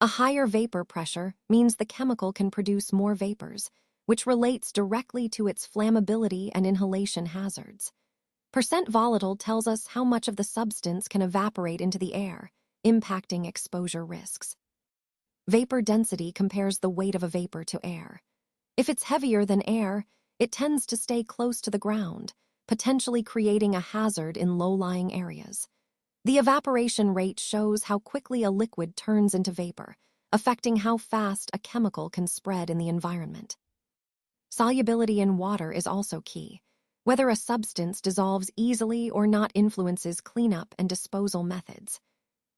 A higher vapor pressure means the chemical can produce more vapors, which relates directly to its flammability and inhalation hazards. Percent volatile tells us how much of the substance can evaporate into the air, impacting exposure risks. Vapor density compares the weight of a vapor to air. If it's heavier than air, it tends to stay close to the ground, potentially creating a hazard in low-lying areas. The evaporation rate shows how quickly a liquid turns into vapor, affecting how fast a chemical can spread in the environment. Solubility in water is also key. Whether a substance dissolves easily or not influences cleanup and disposal methods.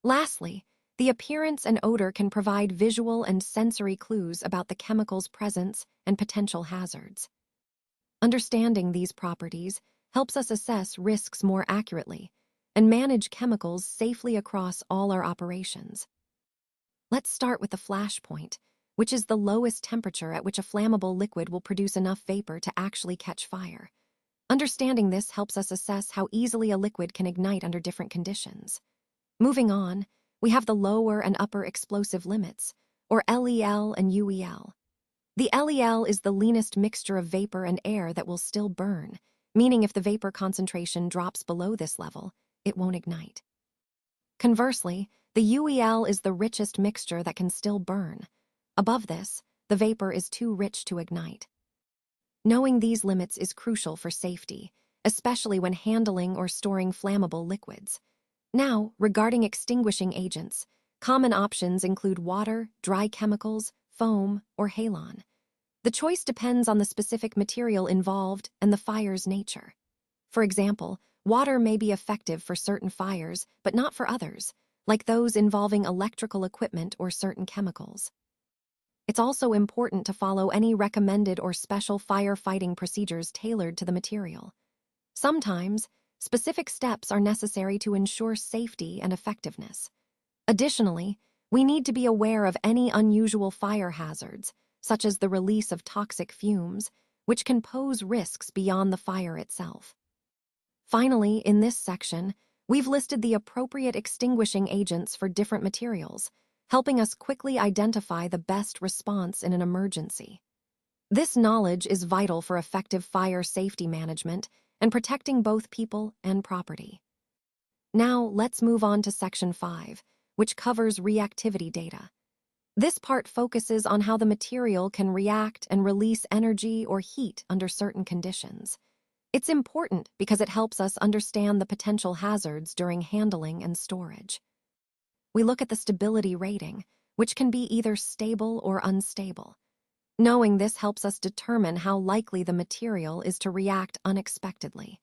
Lastly, the appearance and odor can provide visual and sensory clues about the chemical's presence and potential hazards. Understanding these properties helps us assess risks more accurately, and manage chemicals safely across all our operations. Let's start with the flash point, which is the lowest temperature at which a flammable liquid will produce enough vapor to actually catch fire. Understanding this helps us assess how easily a liquid can ignite under different conditions. Moving on, we have the lower and upper explosive limits, or LEL and UEL. The LEL is the leanest mixture of vapor and air that will still burn, meaning if the vapor concentration drops below this level, it won't ignite. Conversely, the UEL is the richest mixture that can still burn. Above this, the vapor is too rich to ignite. Knowing these limits is crucial for safety, especially when handling or storing flammable liquids. Now, regarding extinguishing agents, common options include water, dry chemicals, foam, or halon. The choice depends on the specific material involved and the fire's nature. For example, water may be effective for certain fires, but not for others, like those involving electrical equipment or certain chemicals. It's also important to follow any recommended or special firefighting procedures tailored to the material. Sometimes, specific steps are necessary to ensure safety and effectiveness. Additionally, we need to be aware of any unusual fire hazards, such as the release of toxic fumes, which can pose risks beyond the fire itself. Finally, in this section, we've listed the appropriate extinguishing agents for different materials, helping us quickly identify the best response in an emergency. This knowledge is vital for effective fire safety management and protecting both people and property. Now, let's move on to Section 5, which covers reactivity data. This part focuses on how the material can react and release energy or heat under certain conditions. It's important because it helps us understand the potential hazards during handling and storage. We look at the stability rating, which can be either stable or unstable. Knowing this helps us determine how likely the material is to react unexpectedly.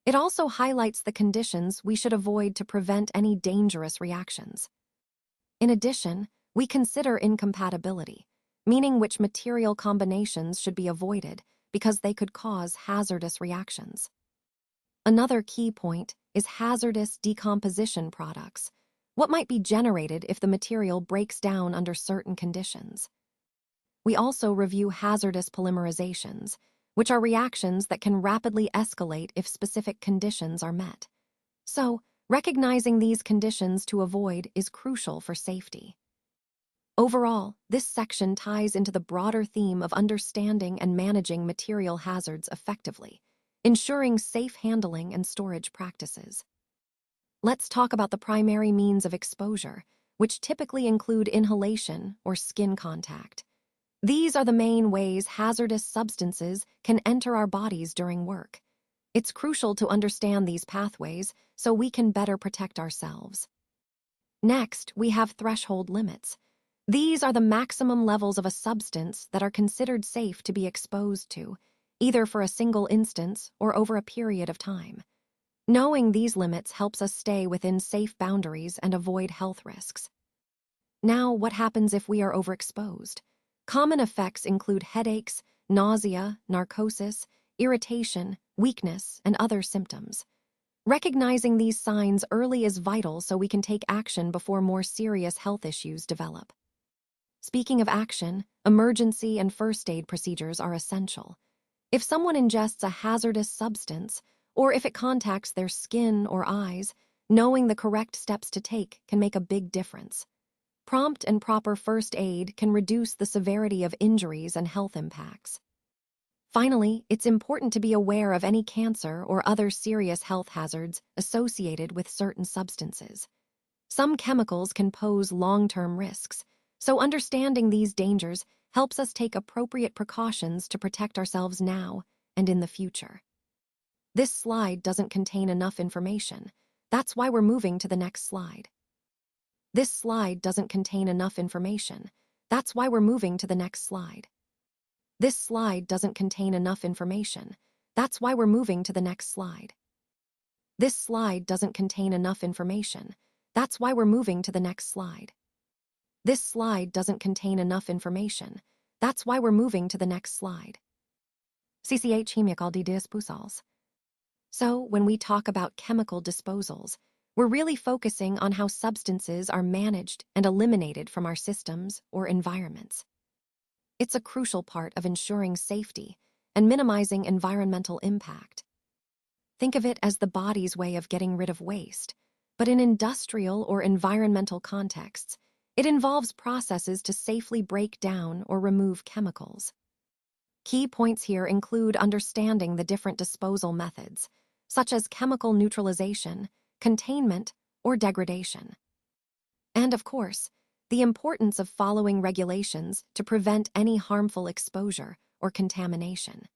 It also highlights the conditions we should avoid to prevent any dangerous reactions. In addition, we consider incompatibility, meaning which material combinations should be avoided because they could cause hazardous reactions. Another key point is hazardous decomposition products. What might be generated if the material breaks down under certain conditions? We also review hazardous polymerizations, which are reactions that can rapidly escalate if specific conditions are met. So, recognizing these conditions to avoid is crucial for safety. Overall, this section ties into the broader theme of understanding and managing material hazards effectively, ensuring safe handling and storage practices. Let's talk about the primary means of exposure, which typically include inhalation or skin contact. These are the main ways hazardous substances can enter our bodies during work. It's crucial to understand these pathways so we can better protect ourselves. Next, we have threshold limits. These are the maximum levels of a substance that are considered safe to be exposed to, either for a single instance or over a period of time. Knowing these limits helps us stay within safe boundaries and avoid health risks. Now, what happens if we are overexposed? Common effects include headaches, nausea, narcosis, irritation, weakness, and other symptoms. Recognizing these signs early is vital so we can take action before more serious health issues develop. Speaking of action, emergency and first aid procedures are essential. If someone ingests a hazardous substance, or if it contacts their skin or eyes, knowing the correct steps to take can make a big difference. Prompt and proper first aid can reduce the severity of injuries and health impacts. Finally, it's important to be aware of any cancer or other serious health hazards associated with certain substances. Some chemicals can pose long-term risks, so understanding these dangers helps us take appropriate precautions to protect ourselves now and in the future. This slide doesn't contain enough information. That's why we're moving to the next slide. This slide doesn't contain enough information. That's why we're moving to the next slide. This slide doesn't contain enough information. That's why we're moving to the next slide. This slide doesn't contain enough information. That's why we're moving to the next slide. This slide doesn't contain enough information. That's why we're moving to the next slide. CCH chemical de disposals. So, when we talk about chemical disposals, We're really focusing on how substances are managed and eliminated from our systems or environments. It's a crucial part of ensuring safety and minimizing environmental impact. Think of it as the body's way of getting rid of waste, but in industrial or environmental contexts, it involves processes to safely break down or remove chemicals. Key points here include understanding the different disposal methods, such as chemical neutralization, containment, or degradation. And of course, the importance of following regulations to prevent any harmful exposure or contamination.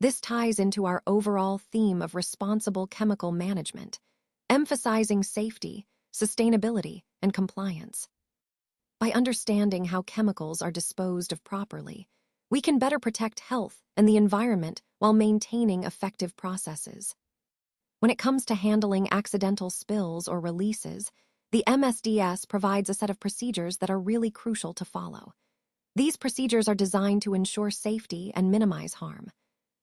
This ties into our overall theme of responsible chemical management, emphasizing safety, sustainability, and compliance. By understanding how chemicals are disposed of properly, we can better protect health and the environment while maintaining effective processes. When it comes to handling accidental spills or releases, the MSDS provides a set of procedures that are really crucial to follow. These procedures are designed to ensure safety and minimize harm.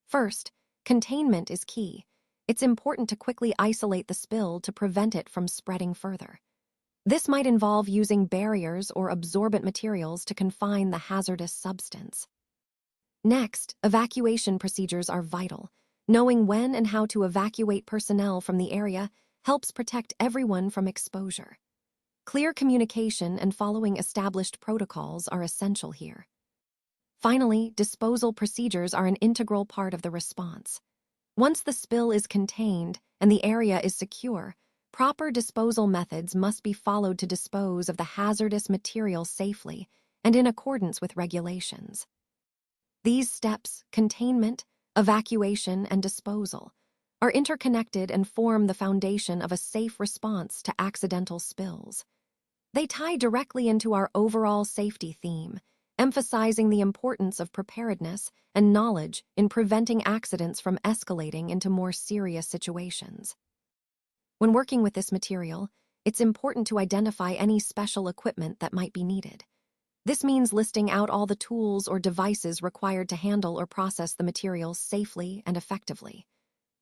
First, containment is key. It's important to quickly isolate the spill to prevent it from spreading further. This might involve using barriers or absorbent materials to confine the hazardous substance. Next, evacuation procedures are vital. Knowing when and how to evacuate personnel from the area helps protect everyone from exposure. Clear communication and following established protocols are essential here. Finally, disposal procedures are an integral part of the response. Once the spill is contained and the area is secure, proper disposal methods must be followed to dispose of the hazardous material safely and in accordance with regulations. These steps, containment, evacuation, and disposal, are interconnected and form the foundation of a safe response to accidental spills. They tie directly into our overall safety theme, emphasizing the importance of preparedness and knowledge in preventing accidents from escalating into more serious situations. When working with this material, it's important to identify any special equipment that might be needed. This means listing out all the tools or devices required to handle or process the materials safely and effectively.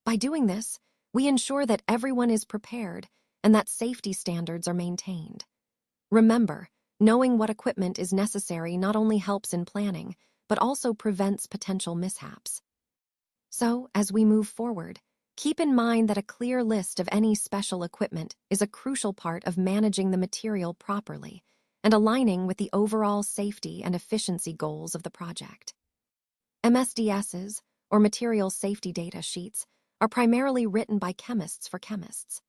By doing this, we ensure that everyone is prepared and that safety standards are maintained. Remember, knowing what equipment is necessary not only helps in planning, but also prevents potential mishaps. So, as we move forward, keep in mind that a clear list of any special equipment is a crucial part of managing the material properly and aligning with the overall safety and efficiency goals of the project. MSDSs, or material safety data sheets, are primarily written by chemists for chemists.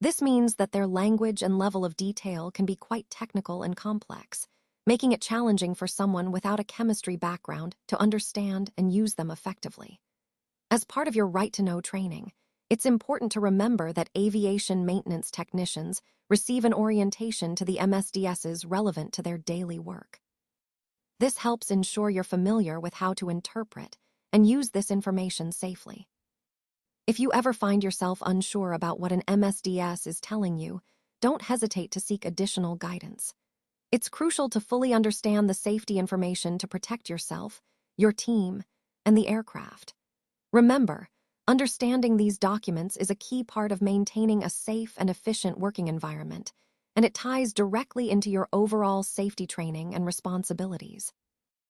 This means that their language and level of detail can be quite technical and complex, making it challenging for someone without a chemistry background to understand and use them effectively. As part of your right-to-know training, it's important to remember that aviation maintenance technicians receive an orientation to the MSDSs relevant to their daily work. This helps ensure you're familiar with how to interpret and use this information safely. If you ever find yourself unsure about what an MSDS is telling you, don't hesitate to seek additional guidance. It's crucial to fully understand the safety information to protect yourself, your team, and the aircraft. Remember, understanding these documents is a key part of maintaining a safe and efficient working environment, and it ties directly into your overall safety training and responsibilities.